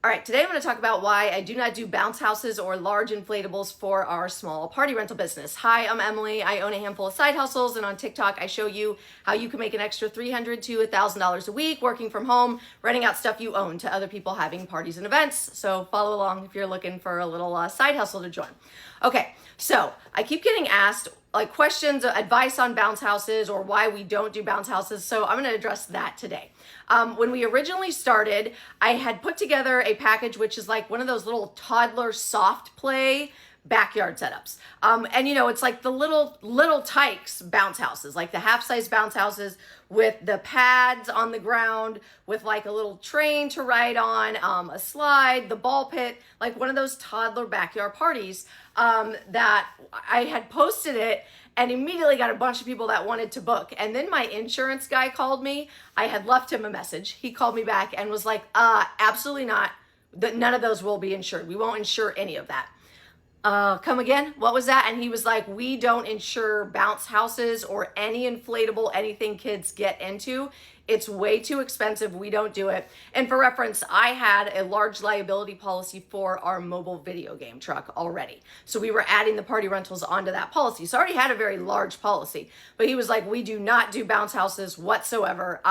All right, today I'm going to talk about why I do not do bounce houses or large inflatables for our small party rental business. Hi, I'm Emily. I own a handful of side hustles, and on TikTok, I show you how you can make an extra $300 to $1,000 a week working from home, renting out stuff you own to other people having parties and events. So follow along if you're looking for a little side hustle to join. Okay, so I keep getting asked like questions, advice on bounce houses or why we don't do bounce houses. So I'm going to address that today. When we originally started, I had put together a package, which is like one of those little toddler soft play backyard setups. And you know, it's like the little tykes bounce houses, like the half-size bounce houses with the pads on the ground, with like a little train to ride on, a slide, the ball pit, like one of those toddler backyard parties that I had posted it and immediately got a bunch of people that wanted to book. And then my insurance guy called me. I had left him a message. He called me back and was like, absolutely not. None of those will be insured. We won't insure any of that. Come again? What was that? And he was like, we don't insure bounce houses or any inflatable, anything kids get into. It's way too expensive. We don't do it. And for reference, I had a large liability policy for our mobile video game truck already. So we were adding the party rentals onto that policy. So I already had a very large policy, but he was like, we do not do bounce houses whatsoever.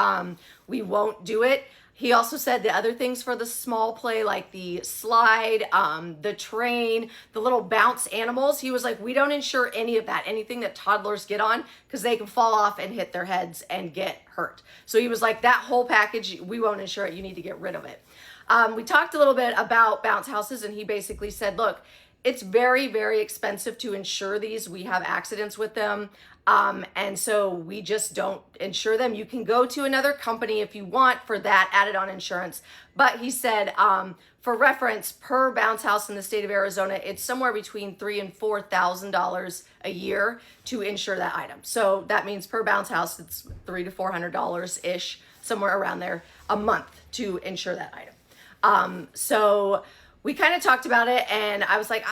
We won't do it. He also said the other things for the small play, like the slide, the train, the little bounce animals. He was like, we don't insure any of that, anything that toddlers get on, because they can fall off and hit their heads and get hurt. So he was like, that whole package, we won't insure it. You need to get rid of it. We talked a little bit about bounce houses, and he basically said, look, it's very, very expensive to insure these. We have accidents with them. And so we just don't insure them. You can go to another company if you want for that added on insurance. But he said, for reference, per bounce house in the state of Arizona, it's somewhere between $3,000 and $4,000 a year to insure that item. So that means per bounce house, it's $300 to $400 ish, somewhere around there a month to insure that item. So we kind of talked about it, and I was like,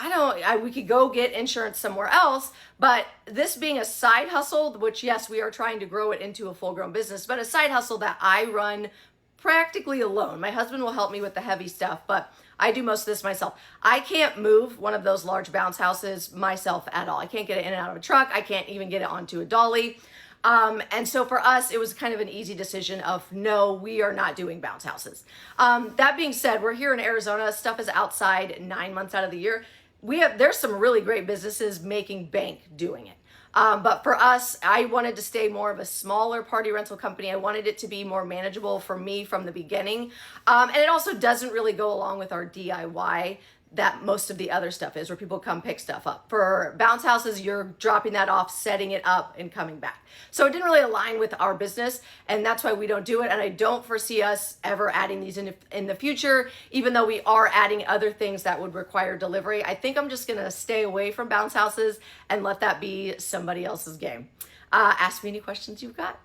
we could go get insurance somewhere else, but this being a side hustle, which yes, we are trying to grow it into a full-grown business, but a side hustle that I run practically alone. My husband will help me with the heavy stuff, but I do most of this myself. I can't move one of those large bounce houses myself at all. I can't get it in and out of a truck. I can't even get it onto a dolly. And so for us, it was kind of an easy decision of no, we are not doing bounce houses. That being said, we're here in Arizona. Stuff is outside 9 months out of the year. There's some really great businesses making bank doing it. But for us, I wanted to stay more of a smaller party rental company. I wanted it to be more manageable for me from the beginning. And it also doesn't really go along with our DIY that most of the other stuff is, where people come pick stuff up. For bounce houses, you're dropping that off, setting it up, and coming back. So it didn't really align with our business, and that's why we don't do it. And I don't foresee us ever adding these in the future, even though we are adding other things that would require delivery. I think I'm just gonna stay away from bounce houses and let that be somebody else's game. Ask me any questions you've got.